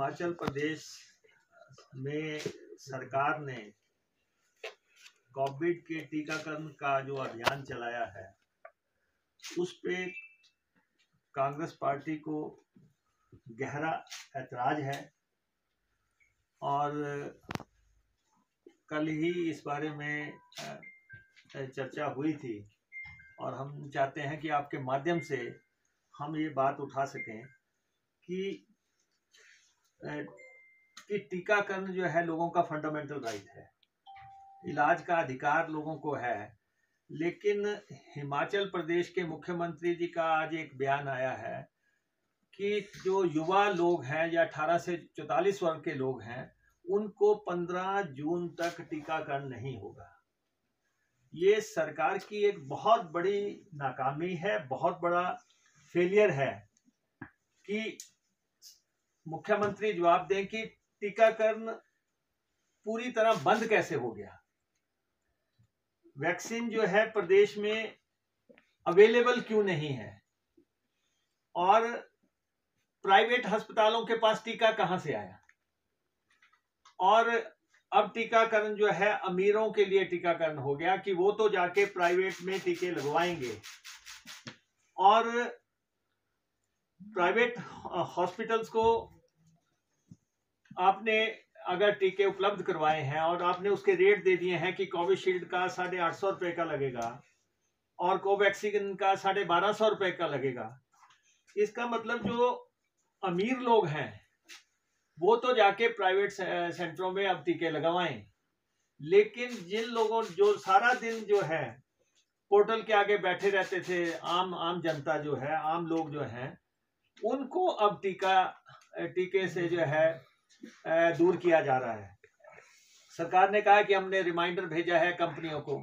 हिमाचल प्रदेश में सरकार ने कोविड के टीकाकरण का जो अभियान चलाया है उस पे कांग्रेस पार्टी को गहरा ऐतराज है और कल ही इस बारे में चर्चा हुई थी और हम चाहते हैं कि आपके माध्यम से हम ये बात उठा सकें कि टीकाकरण जो है लोगों का फंडामेंटल राइट है, इलाज का अधिकार लोगों को है। लेकिन हिमाचल प्रदेश के मुख्यमंत्री जी का आज एक बयान आया है कि जो युवा लोग हैं या 18 से 44 वर्ग के लोग हैं उनको 15 जून तक टीकाकरण नहीं होगा। ये सरकार की एक बहुत बड़ी नाकामी है, बहुत बड़ा फेलियर है कि मुख्यमंत्री जवाब दें कि टीकाकरण पूरी तरह बंद कैसे हो गया। वैक्सीन जो है प्रदेश में अवेलेबल क्यों नहीं है और प्राइवेट अस्पतालों के पास टीका कहां से आया। और अब टीकाकरण जो है अमीरों के लिए टीकाकरण हो गया कि वो तो जाके प्राइवेट में टीके लगवाएंगे और प्राइवेट हॉस्पिटल्स को आपने अगर टीके उपलब्ध करवाए हैं और आपने उसके रेट दे दिए हैं कि कोविशील्ड का 850 रुपए का लगेगा और कोवैक्सीन का 1250 रुपए का लगेगा, इसका मतलब जो अमीर लोग हैं वो तो जाके प्राइवेट सेंटरों में अब टीके लगवाएं। लेकिन जिन लोगों जो सारा दिन जो है पोर्टल के आगे बैठे रहते थे, आम जनता जो है, आम लोग जो हैं, उनको अब टीके से जो है दूर किया जा रहा है। सरकार ने कहा कि हमने रिमाइंडर भेजा है कंपनियों को,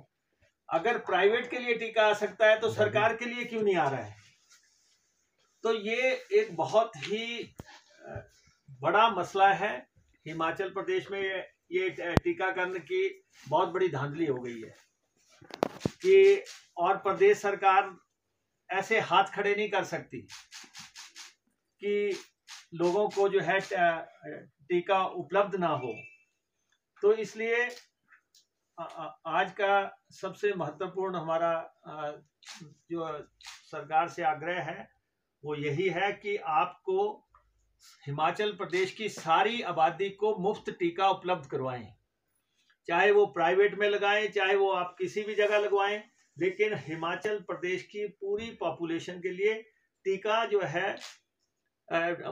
अगर प्राइवेट के लिए टीका आ सकता है तो सरकार के लिए क्यों नहीं आ रहा है। तो ये एक बहुत ही बड़ा मसला है। हिमाचल प्रदेश में ये टीकाकरण की बहुत बड़ी धांधली हो गई है कि और प्रदेश सरकार ऐसे हाथ खड़े नहीं कर सकती कि लोगों को जो है टीका उपलब्ध ना हो। तो इसलिए आज का सबसे महत्वपूर्ण हमारा जो सरकार से आग्रह है वो यही है कि आपको हिमाचल प्रदेश की सारी आबादी को मुफ्त टीका उपलब्ध करवाएं, चाहे वो प्राइवेट में लगाएं, चाहे वो आप किसी भी जगह लगवाएं, लेकिन हिमाचल प्रदेश की पूरी पॉपुलेशन के लिए टीका जो है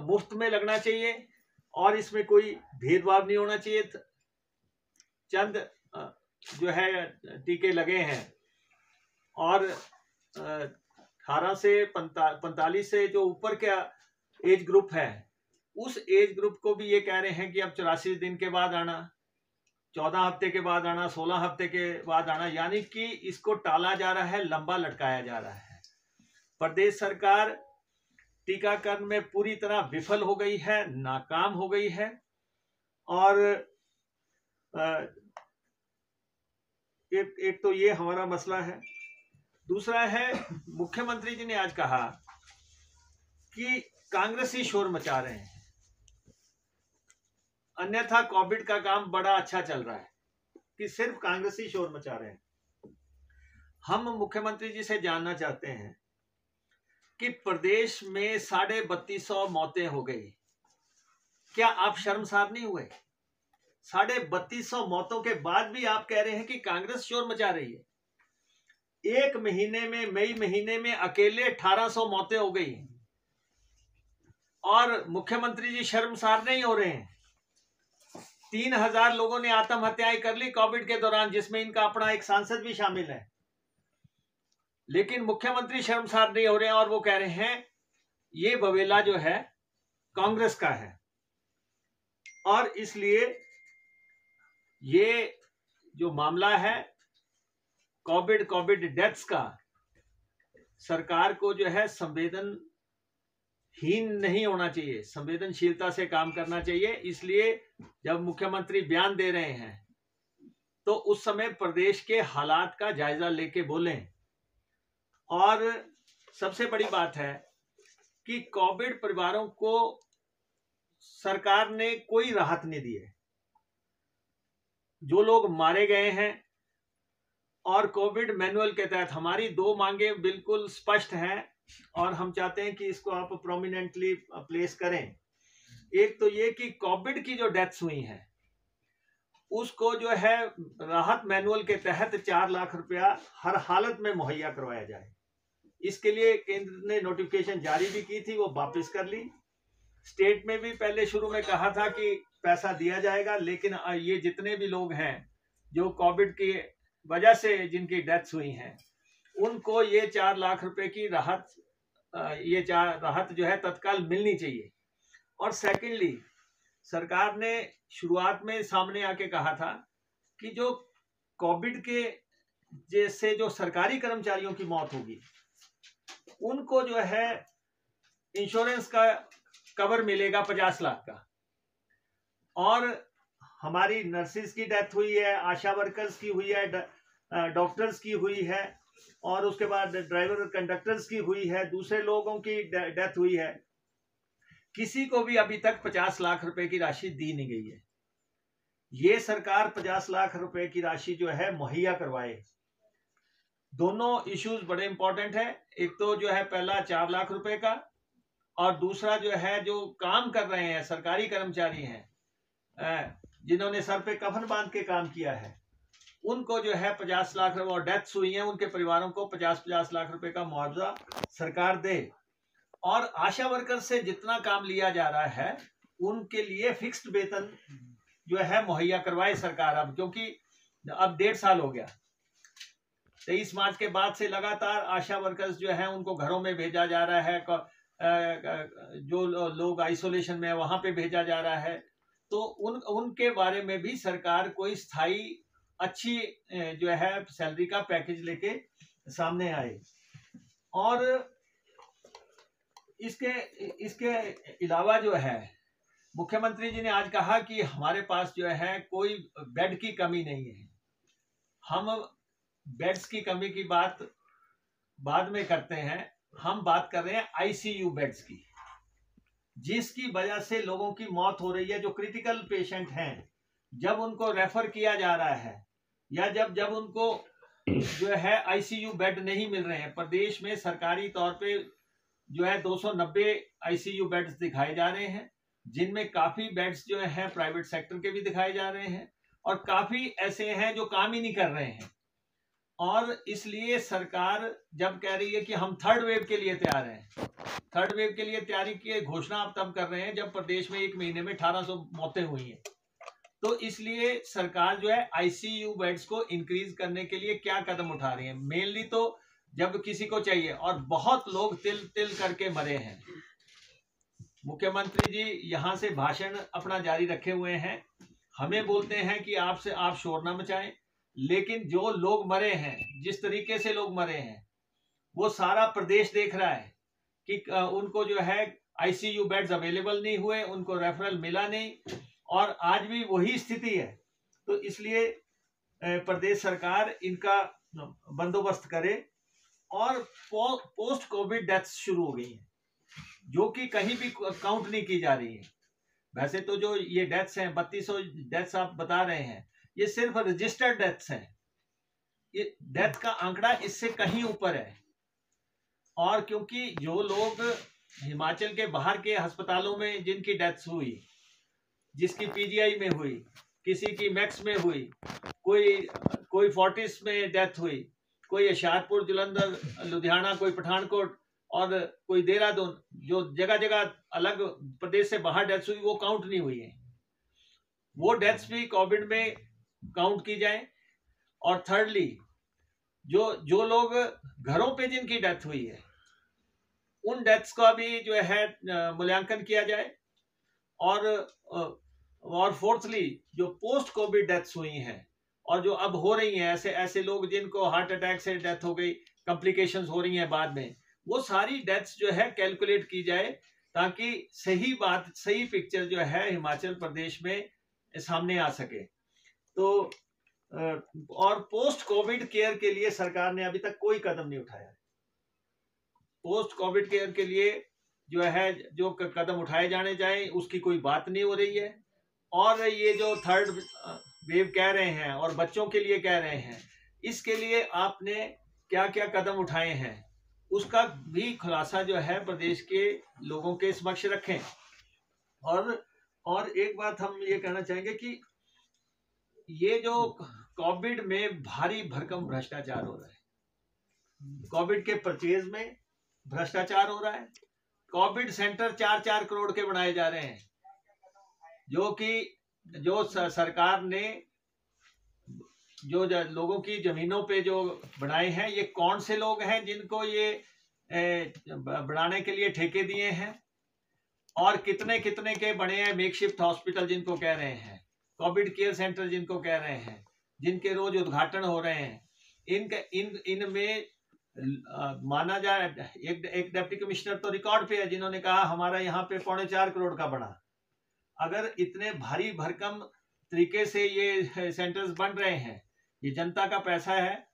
मुफ्त में लगना चाहिए और इसमें कोई भेदभाव नहीं होना चाहिए। चंद जो है टीके लगे हैं और 18 से 45 से जो ऊपर का एज ग्रुप है उस एज ग्रुप को भी ये कह रहे हैं कि अब 84 दिन के बाद आना, 14 हफ्ते के बाद आना, 16 हफ्ते के बाद आना, यानी कि इसको टाला जा रहा है, लंबा लटकाया जा रहा है। प्रदेश सरकार टीकाकरण में पूरी तरह विफल हो गई है, नाकाम हो गई है। और एक तो ये हमारा मसला है। दूसरा है, मुख्यमंत्री जी ने आज कहा कि कांग्रेसी शोर मचा रहे हैं, अन्यथा कोविड का काम बड़ा अच्छा चल रहा है, कि सिर्फ कांग्रेसी शोर मचा रहे हैं। हम मुख्यमंत्री जी से जानना चाहते हैं कि प्रदेश में 3250 मौतें हो गई, क्या आप शर्मसार नहीं हुए? 3250 मौतों के बाद भी आप कह रहे हैं कि कांग्रेस शोर मचा रही है। एक महीने में, मई महीने में अकेले 1800 मौतें हो गई और मुख्यमंत्री जी शर्मसार नहीं हो रहे हैं। 3000 लोगों ने आत्महत्याएं कर ली कोविड के दौरान, जिसमें इनका अपना एक सांसद भी शामिल है। लेकिन मुख्यमंत्री शर्मसार नहीं हो रहे हैं और वो कह रहे हैं ये बवेला जो है कांग्रेस का है। और इसलिए ये जो मामला है कोविड डेथ्स का, सरकार को जो है संवेदनहीन नहीं होना चाहिए, संवेदनशीलता से काम करना चाहिए। इसलिए जब मुख्यमंत्री बयान दे रहे हैं तो उस समय प्रदेश के हालात का जायजा लेके बोलें। और सबसे बड़ी बात है कि कोविड परिवारों को सरकार ने कोई राहत नहीं दी है। जो लोग मारे गए हैं, और कोविड मैनुअल के तहत हमारी 2 मांगे बिल्कुल स्पष्ट हैं और हम चाहते हैं कि इसको आप प्रोमिनेंटली प्लेस करें। एक तो ये कि कोविड की जो डेथ्स हुई हैं उसको जो है राहत मैनुअल के तहत 4 लाख रुपया हर हालत में मुहैया करवाया जाए। इसके लिए केंद्र ने नोटिफिकेशन जारी भी की थी, वो वापस कर ली। स्टेट में भी पहले शुरू में कहा था कि पैसा दिया जाएगा, लेकिन ये जितने भी लोग हैं जो कोविड की वजह से जिनकी डेथ्स हुई हैं उनको ये 4 लाख रुपए की राहत, ये राहत जो है तत्काल मिलनी चाहिए। और सेकेंडली, सरकार ने शुरुआत में सामने आके कहा था कि जो कोविड के जैसे जो सरकारी कर्मचारियों की मौत होगी उनको जो है इंश्योरेंस का कवर मिलेगा 50 लाख का। और हमारी नर्सिस की डेथ हुई है, आशा वर्कर्स की हुई है, डॉक्टर्स की हुई है, और उसके बाद ड्राइवर और कंडक्टर्स की हुई है, दूसरे लोगों की डेथ हुई है। किसी को भी अभी तक 50 लाख रुपए की राशि दी नहीं गई है। ये सरकार 50 लाख रुपए की राशि जो है मुहैया करवाए। दोनों इश्यूज बड़े इंपॉर्टेंट है। एक तो जो है पहला 4 लाख रुपए का, और दूसरा जो है जो काम कर रहे हैं सरकारी कर्मचारी हैं जिन्होंने सर पे कफन बांध के काम किया है उनको जो है 50 लाख रुपए, और डेथ्स हुई हैं उनके परिवारों को 50-50 लाख रुपए का मुआवजा सरकार दे। और आशा वर्कर से जितना काम लिया जा रहा है उनके लिए फिक्स्ड वेतन जो है मुहैया करवाए सरकार। अब क्योंकि अब 1.5 साल हो गया, 23 मार्च के बाद से लगातार आशा वर्कर्स जो है उनको घरों में भेजा जा रहा है, जो लोग आइसोलेशन में है वहां पे भेजा जा रहा है। तो उनके बारे में भी सरकार कोई स्थायी अच्छी जो है सैलरी का पैकेज लेके सामने आए। और इसके अलावा जो है मुख्यमंत्री जी ने आज कहा कि हमारे पास जो है कोई बेड की कमी नहीं है। हम बेड्स की कमी की बात बाद में करते हैं, हम बात कर रहे हैं आईसीयू बेड्स की, जिसकी वजह से लोगों की मौत हो रही है। जो क्रिटिकल पेशेंट हैं, जब उनको रेफर किया जा रहा है या जब उनको जो है आईसीयू बेड नहीं मिल रहे हैं, प्रदेश में सरकारी तौर पे जो है 290 आईसीयू बेड्स दिखाए जा रहे हैं, जिनमें काफी बेड्स जो है प्राइवेट सेक्टर के भी दिखाए जा रहे हैं और काफी ऐसे हैं जो काम ही नहीं कर रहे हैं। और इसलिए सरकार जब कह रही है कि हम 3rd वेव के लिए तैयार हैं, 3rd वेव के लिए तैयारी की घोषणा आप तब कर रहे हैं जब प्रदेश में 1 महीने में 1800 मौतें हुई हैं। तो इसलिए सरकार जो है आईसीयू बेड्स को इंक्रीज करने के लिए क्या कदम उठा रही है। मेनली तो जब किसी को चाहिए, और बहुत लोग तिल तिल करके मरे हैं। मुख्यमंत्री जी यहाँ से भाषण अपना जारी रखे हुए हैं, हमें बोलते हैं कि आप शोर न मचाएं, लेकिन जो लोग मरे हैं, जिस तरीके से लोग मरे हैं, वो सारा प्रदेश देख रहा है कि उनको जो है आईसीयू बेड्स अवेलेबल नहीं हुए, उनको रेफरल मिला नहीं, और आज भी वही स्थिति है। तो इसलिए प्रदेश सरकार इनका बंदोबस्त करे। और पोस्ट कोविड डेथ्स शुरू हो गई हैं, जो कि कहीं भी काउंट नहीं की जा रही है। वैसे तो जो ये डेथ्स हैं 3200 डेथ्स आप बता रहे हैं, ये सिर्फ रजिस्टर्ड डेथ्स हैं। ये डेथ का आंकड़ा इससे कहीं ऊपर है। और क्योंकि जो लोग हिमाचल के बाहर के अस्पतालों में जिनकी डेथ्स हुई, जिसकी पीजीआई में हुई, किसी की मैक्स में हुई, कोई फोर्टिस में डेथ हुई, कोई होशियारपुर, जलंधर, लुधियाना, कोई पठानकोट और कोई देहरादून, जो जगह जगह अलग प्रदेश से बाहर डेथ्स हुई, वो काउंट नहीं हुई है। वो डेथ्स भी कोविड में काउंट की जाए। और थर्डली, जो लोग घरों पे जिनकी डेथ हुई है उन डेथ्स का भी जो है मूल्यांकन किया जाए। और फोर्थली, जो पोस्ट कोविड डेथ्स हुई हैं और जो अब हो रही हैं, ऐसे लोग जिनको हार्ट अटैक से डेथ हो गई, कॉम्प्लिकेशंस हो रही हैं बाद में, वो सारी डेथ्स जो है कैलकुलेट की जाए, ताकि सही पिक्चर जो है हिमाचल प्रदेश में सामने आ सके। तो और पोस्ट कोविड केयर के लिए सरकार ने अभी तक कोई कदम नहीं उठाया। पोस्ट कोविड केयर के लिए जो है जो कदम उठाए जाने चाहिए उसकी कोई बात नहीं हो रही है। और ये जो थर्ड वेव कह रहे हैं और बच्चों के लिए कह रहे हैं, इसके लिए आपने क्या क्या कदम उठाए हैं उसका भी खुलासा जो है प्रदेश के लोगों के समक्ष रखें। और एक बात हम ये कहना चाहेंगे कि ये जो कोविड में भारी भरकम भ्रष्टाचार हो रहा है, कोविड के परचेज में भ्रष्टाचार हो रहा है, कोविड सेंटर 4-4 करोड़ के बनाए जा रहे हैं, जो सरकार ने जो लोगों की जमीनों पे जो बनाए हैं, ये कौन से लोग हैं जिनको ये बनाने के लिए ठेके दिए हैं, और कितने कितने के बने हैं मेकशिफ्ट हॉस्पिटल जिनको कह रहे हैं, कोविड केयर सेंटर जिनको कह रहे हैं, जिनके रोज उद्घाटन हो रहे हैं। इनमें माना जाए एक डिप्टी कमिश्नर तो रिकॉर्ड पे है जिन्होंने कहा हमारा यहाँ पे 4.25 करोड़ का बना। अगर इतने भारी भरकम तरीके से ये सेंटर्स बन रहे हैं, ये जनता का पैसा है,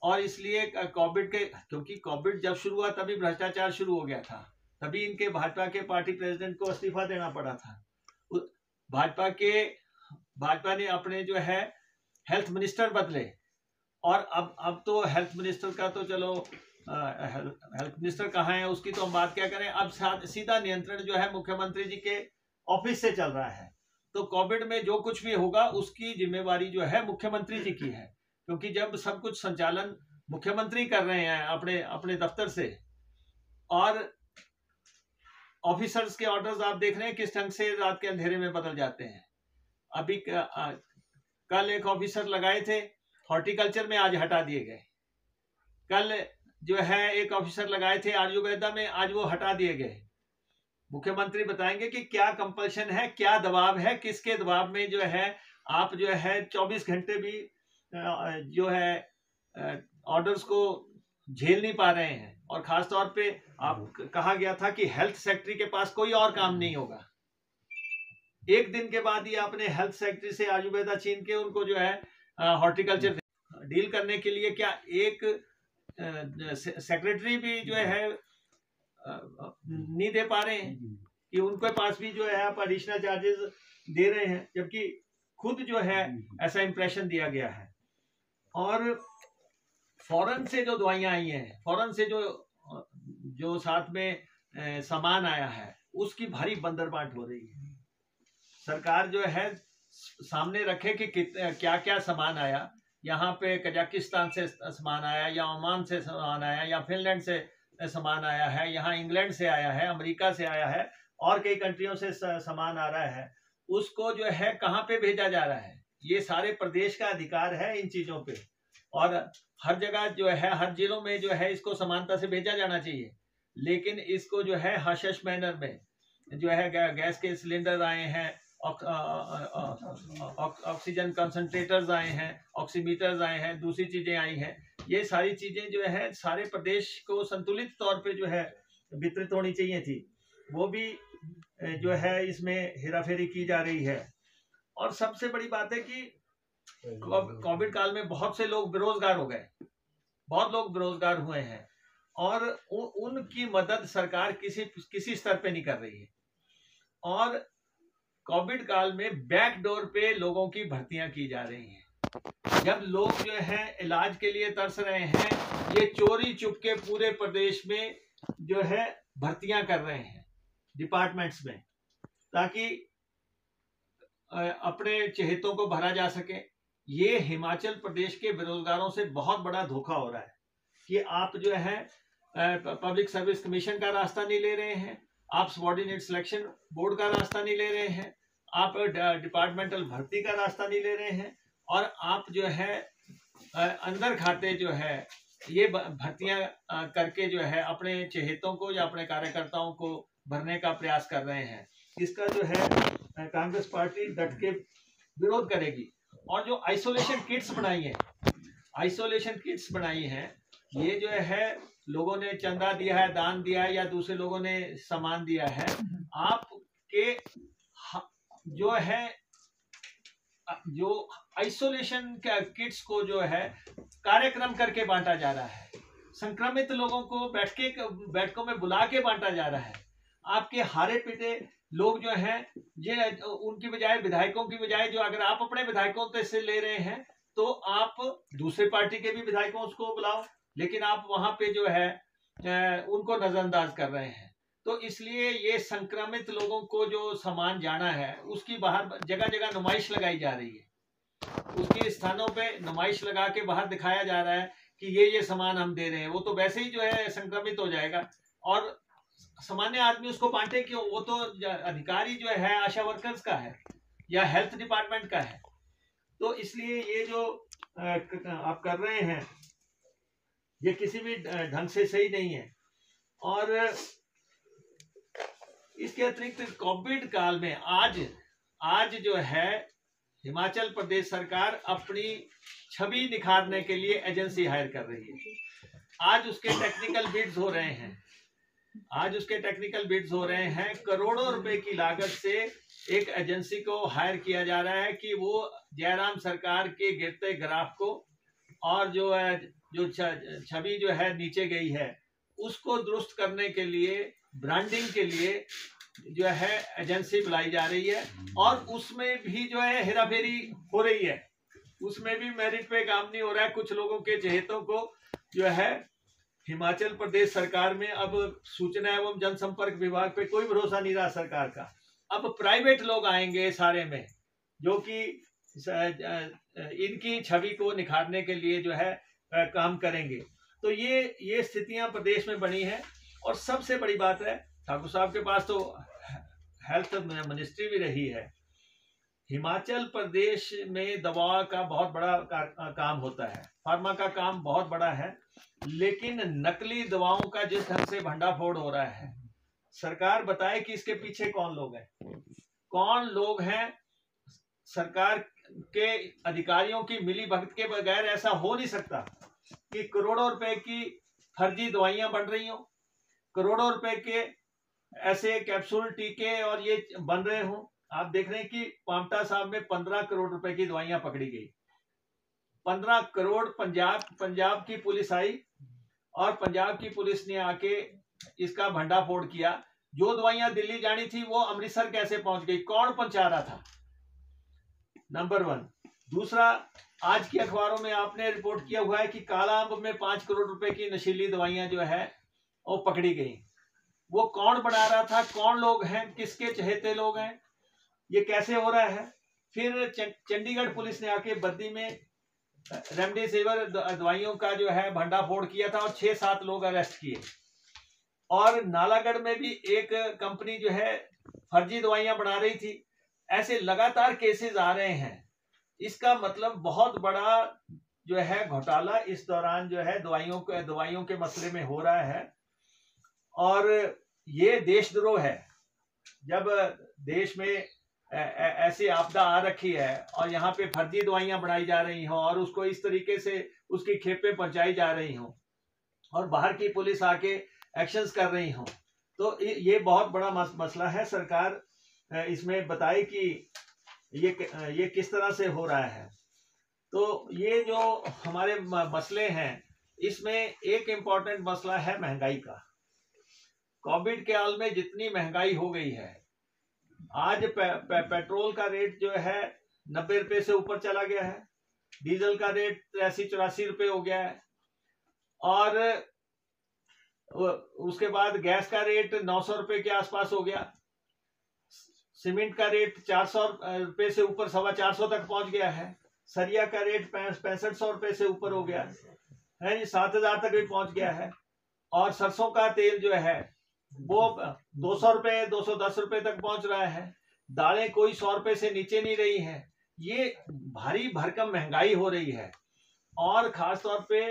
और इसलिए कोविड के, क्योंकि कोविड जब शुरू हुआ तभी भ्रष्टाचार शुरू हो गया था, तभी इनके भाजपा के पार्टी प्रेसिडेंट को इस्तीफा देना पड़ा था। भाजपा ने अपने जो है हेल्थ मिनिस्टर बदले, और अब तो हेल्थ मिनिस्टर का तो चलो हेल्थ मिनिस्टर कहाँ है उसकी तो हम बात क्या करें, अब सीधा नियंत्रण जो है मुख्यमंत्री जी के ऑफिस से चल रहा है। तो कोविड में जो कुछ भी होगा उसकी जिम्मेवारी जो है मुख्यमंत्री जी की है, क्योंकि जब सब कुछ संचालन मुख्यमंत्री कर रहे हैं अपने अपने दफ्तर से, और ऑफिसर्स के ऑर्डर्स आप देख रहे हैं किस ढंग से रात के अंधेरे में बदल जाते हैं। अभी कल एक ऑफिसर लगाए थे हॉर्टिकल्चर में, आज हटा दिए गए। कल जो है एक ऑफिसर लगाए थे आयुर्वेदा में, आज वो हटा दिए गए। मुख्यमंत्री बताएंगे कि क्या कंपल्शन है, क्या दबाव है, किसके दबाव में जो है आप जो है 24 घंटे भी जो है ऑर्डर्स को झेल नहीं पा रहे हैं। और खासतौर पे आप कहा गया था कि हेल्थ सेक्रेटरी के पास कोई और काम नहीं होगा। एक दिन के बाद ही आपने हेल्थ सेक्रेटरी से आयुर्वेदा छीन के उनको जो है हॉर्टिकल्चर डील करने के लिए, क्या एक सेक्रेटरी भी जो है नहीं दे पा रहे हैं कि उनके पास भी जो है आप एडिशनल चार्जेस दे रहे हैं, जबकि खुद जो है ऐसा इंप्रेशन दिया गया है। और फॉरेन से जो दवाइयां आई हैं, फॉरेन से जो साथ में सामान आया है, उसकी भारी बंदरबाट हो रही है। सरकार जो है सामने रखे कि क्या क्या सामान आया, यहाँ पे कजाकिस्तान से सामान आया, या ओमान से सामान आया, या फिनलैंड से सामान आया है, यहाँ इंग्लैंड से आया है, अमेरिका से आया है, और कई कंट्रियों से सामान आ रहा है, उसको जो है कहाँ पे भेजा जा रहा है। ये सारे प्रदेश का अधिकार है इन चीजों पे, और हर जगह जो है हर जिलों में जो है इसको समानता से भेजा जाना चाहिए। लेकिन इसको जो है हश हश मैनर में जो है गैस के सिलेंडर आए हैं, ऑक्सीजन कंसंट्रेटर्स आए हैं, ऑक्सीमीटर्स आए हैं, दूसरी चीजें आई हैं, ये सारी चीजें जो है सारे प्रदेश को संतुलित तौर पे जो है वितरित होनी चाहिए थी, वो भी जो है इसमें हेराफेरी की जा रही है। और सबसे बड़ी बात है कि कोविड काल में बहुत से लोग बेरोजगार हो गए, बहुत लोग बेरोजगार हुए हैं, और उनकी मदद सरकार किसी स्तर पे नहीं कर रही है। और कोविड काल में बैकडोर पे लोगों की भर्तियां की जा रही हैं। जब लोग जो है इलाज के लिए तरस रहे हैं, ये चोरी चुपके पूरे प्रदेश में जो है भर्तियां कर रहे हैं डिपार्टमेंट्स में, ताकि अपने चहेतों को भरा जा सके। ये हिमाचल प्रदेश के बेरोजगारों से बहुत बड़ा धोखा हो रहा है कि आप जो है पब्लिक सर्विस कमीशन का रास्ता नहीं ले रहे हैं, आप सबऑर्डिनेट सिलेक्शन बोर्ड का रास्ता नहीं ले रहे हैं, आप डिपार्टमेंटल भर्ती का रास्ता नहीं ले रहे हैं, और आप जो है अंदर खाते जो है ये भर्तियां करके जो है अपने चहेतों को या अपने कार्यकर्ताओं को भरने का प्रयास कर रहे हैं। इसका जो है कांग्रेस पार्टी डट के विरोध करेगी। और जो आइसोलेशन किट्स बनाई हैं, ये जो है लोगों ने चंदा दिया है, दान दिया है, या दूसरे लोगों ने सामान दिया है, आपके जो है जो आइसोलेशन किट्स को जो है कार्यक्रम करके बांटा जा रहा है, संक्रमित लोगों को बैठकों में बुला के बांटा जा रहा है। आपके हारे पीटे लोग जो हैं, ये उनकी बजाय, विधायकों की बजाय, जो अगर आप अपने विधायकों से ले रहे हैं तो आप दूसरे पार्टी के भी विधायकों को बुलाओ, लेकिन आप वहां पे जो है उनको नजरअंदाज कर रहे हैं। तो इसलिए ये संक्रमित लोगों को जो सामान जाना है उसकी बाहर जगह जगह नुमाइश लगाई जा रही है, उसके स्थानों पे नुमाइश लगा के बाहर दिखाया जा रहा है कि ये सामान हम दे रहे हैं। वो तो वैसे ही जो है संक्रमित हो जाएगा, और सामान्य आदमी उसको बांटे क्यों? वो तो अधिकारी जो है आशा वर्कर्स का है या हेल्थ डिपार्टमेंट का है। तो इसलिए ये जो आप कर रहे हैं ये किसी भी ढंग से सही नहीं है। और इसके अतिरिक्त कोविड काल में आज जो है हिमाचल प्रदेश सरकार अपनी छवि निखारने के लिए एजेंसी हायर कर रही है। आज उसके टेक्निकल बिड्स हो रहे हैं। करोड़ों रुपए की लागत से एक एजेंसी को हायर किया जा रहा है कि वो जयराम सरकार के गिरते ग्राफ को और जो छवि जो है नीचे गई है उसको दुरुस्त करने के लिए, ब्रांडिंग के लिए जो है एजेंसी बुलाई जा रही है। और उसमें भी जो है हेराफेरी हो रही है, उसमें भी मेरिट पे काम नहीं हो रहा है। कुछ लोगों के चहेतों को जो है हिमाचल प्रदेश सरकार में अब सूचना एवं जनसंपर्क विभाग पे कोई भरोसा नहीं रहा सरकार का। अब प्राइवेट लोग आएंगे सारे में, जो कि इनकी छवि को निखारने के लिए जो है काम करेंगे। तो ये स्थितियां प्रदेश में बनी है। और सबसे बड़ी बात है, ठाकुर साहब के पास तो हेल्थ मिनिस्ट्री भी रही है। हिमाचल प्रदेश में दवा का बहुत बड़ा काम होता है, फार्मा का काम बहुत बड़ा है, लेकिन नकली दवाओं का जिस ढंग से भंडाफोड़ हो रहा है, सरकार बताए कि इसके पीछे कौन लोग हैं। सरकार के अधिकारियों की मिली भगत के बगैर ऐसा हो नहीं सकता कि करोड़ों रुपए की फर्जी दवाइयां बन रही हो, करोड़ों रुपए के ऐसे कैप्सूल, टीके और ये बन रहे हो। आप देख रहे हैं कि पांवटा साहब में 15 करोड़ रुपए की दवाइयां पकड़ी गई। 15 करोड़। पंजाब की पुलिस आई और पंजाब की पुलिस ने आके इसका भंडाफोड़ किया। जो दवाइयां दिल्ली जानी थी वो अमृतसर कैसे पहुंच गई, कौन पहुंचा रहा था? नंबर 1। दूसरा, आज की अखबारों में आपने रिपोर्ट किया हुआ है कि काला अंब में 5 करोड़ रुपए की नशीली दवाइयां जो है वो पकड़ी गई। वो कौन बना रहा था, कौन लोग हैं, किसके चहेते लोग हैं, ये कैसे हो रहा है? फिर चंडीगढ़ पुलिस ने आके बद्दी में रेमडेसिविर दवाइयों का जो है भंडाफोड़ किया था और 6-7 लोग अरेस्ट किए। और नालागढ़ में भी एक कंपनी जो है फर्जी दवाइयां बना रही थी। ऐसे लगातार केसेस आ रहे हैं। इसका मतलब बहुत बड़ा जो है घोटाला इस दौरान जो है दवाइयों के मसले में हो रहा है। और ये देशद्रोह है। जब देश में ऐसी आपदा आ रखी है और यहाँ पे फर्जी दवाइयां बनाई जा रही हो और उसको इस तरीके से उसकी खेपें पहुंचाई जा रही हो और बाहर की पुलिस आके एक्शंस कर रही हो, तो ये बहुत बड़ा मसला है। सरकार इसमें बताए कि ये किस तरह से हो रहा है। तो ये जो हमारे मसले हैं, इसमें एक इम्पॉर्टेंट मसला है महंगाई का। कोविड काल में जितनी महंगाई हो गई है, आज पेट्रोल का रेट जो है 90 रुपए से ऊपर चला गया है, डीजल का रेट 83-84 रुपए हो गया है, और उसके बाद गैस का रेट 900 रुपए के आसपास हो गया। सीमेंट का रेट 400 रुपए से ऊपर 425 तक पहुंच गया है। सरिया का रेट 6500 रुपए से ऊपर हो गया है, 7000 तक भी पहुंच गया है। और सरसों का तेल जो है वो 200 रुपए 210 रुपए तक पहुंच रहा है। दालें कोई 100 रुपए से नीचे नहीं रही हैं। ये भारी भरकम महंगाई हो रही है। और खासतौर पे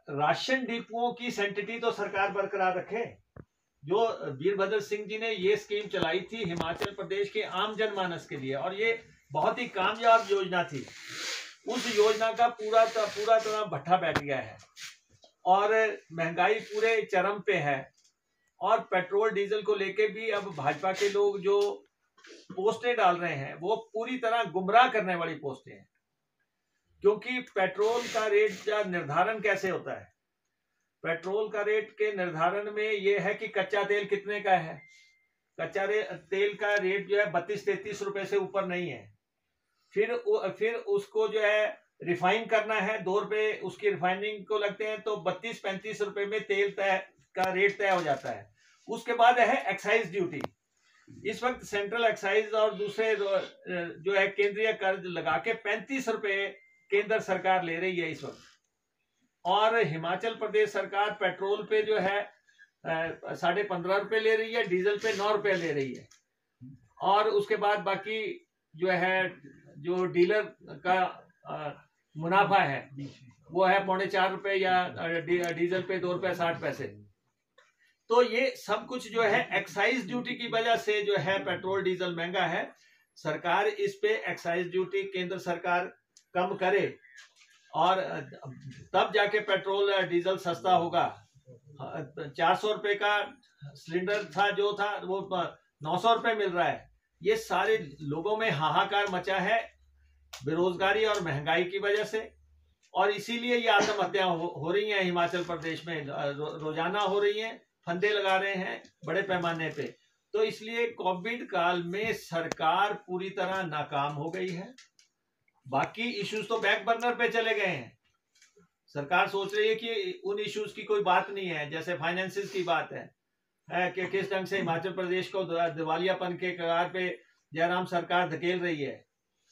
राशन डिपुओं की सैंक्टिटी तो सरकार बरकरार रखे। जो वीरभद्र सिंह जी ने ये स्कीम चलाई थी हिमाचल प्रदेश के आम जनमानस के लिए, और ये बहुत ही कामयाब योजना थी। उस योजना का पूरा तरह भट्ठा बैठ गया है और महंगाई पूरे चरम पे है। और पेट्रोल डीजल को लेके भी अब भाजपा के लोग जो पोस्टें डाल रहे हैं वो पूरी तरह गुमराह करने वाली पोस्टें हैं। क्योंकि पेट्रोल का रेट का निर्धारण कैसे होता है? पेट्रोल का रेट के निर्धारण में ये है कि कच्चा तेल कितने का है। कच्चा तेल का रेट जो है 32-33 रुपए से ऊपर नहीं है। फिर उसको जो है रिफाइन करना है, 2 रुपए उसकी रिफाइनिंग को लगते हैं, तो 32-35 रुपए में तेल का रेट तय हो जाता है। उसके बाद है एक्साइज ड्यूटी। इस वक्त सेंट्रल एक्साइज और दूसरे जो है केंद्रीय कर लगा के 35 रुपए केंद्र सरकार ले रही है इस वक्त। और हिमाचल प्रदेश सरकार पेट्रोल पे जो है 15.5 रुपए ले रही है, डीजल पे 9 रुपए ले रही है। और उसके बाद बाकी जो है जो डीलर का मुनाफा है वो है 3.25 रुपए या डीजल पे 2 रुपए 60 पैसे। तो ये सब कुछ जो है एक्साइज ड्यूटी की वजह से जो है पेट्रोल डीजल महंगा है। सरकार इस पे एक्साइज ड्यूटी केंद्र सरकार कम करे और तब जाके पेट्रोल डीजल सस्ता होगा। 400 रुपए का सिलेंडर था जो था वो 900 रुपए मिल रहा है। ये सारे लोगों में हाहाकार मचा है बेरोजगारी और महंगाई की वजह से, और इसीलिए ये आत्महत्या हो रही हैं हिमाचल प्रदेश में, रोजाना हो रही हैं, फंदे लगा रहे हैं बड़े पैमाने पे। तो इसलिए कोविड काल में सरकार पूरी तरह नाकाम हो गई है। बाकी इश्यूज तो बैक बर्नर पे चले गए हैं। सरकार सोच रही है कि उन इश्यूज की कोई बात नहीं है, जैसे फाइनेंसिस की बात है कि किस ढंग से हिमाचल प्रदेश को दिवालियापन के कगार पे जयराम सरकार धकेल रही है।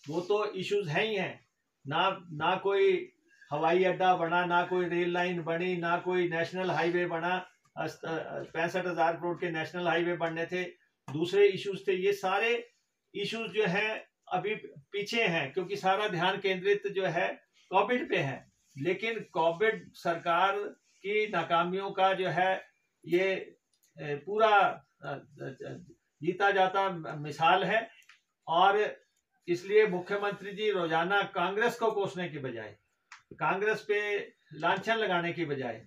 वो तो इश्यूज है ही हैं। ना कोई हवाई अड्डा बना, ना कोई रेल लाइन बनी, ना कोई नेशनल हाईवे बना। 65,000 करोड़ के नेशनल हाईवे बनने थे, दूसरे इश्यूज थे। ये सारे इश्यूज जो है अभी पीछे हैं क्योंकि सारा ध्यान केंद्रित जो है कोविड पे है। लेकिन कोविड सरकार की नाकामियों का जो है ये पूरा जीता जाता मिसाल है। और इसलिए मुख्यमंत्री जी रोजाना कांग्रेस को कोसने की बजाय, कांग्रेस पे लांछन लगाने की बजाय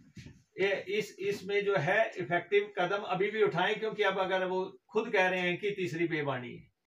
इसमें जो है इफेक्टिव कदम अभी भी उठाएं, क्योंकि अब अगर वो खुद कह रहे हैं कि तीसरी बेईमानी है।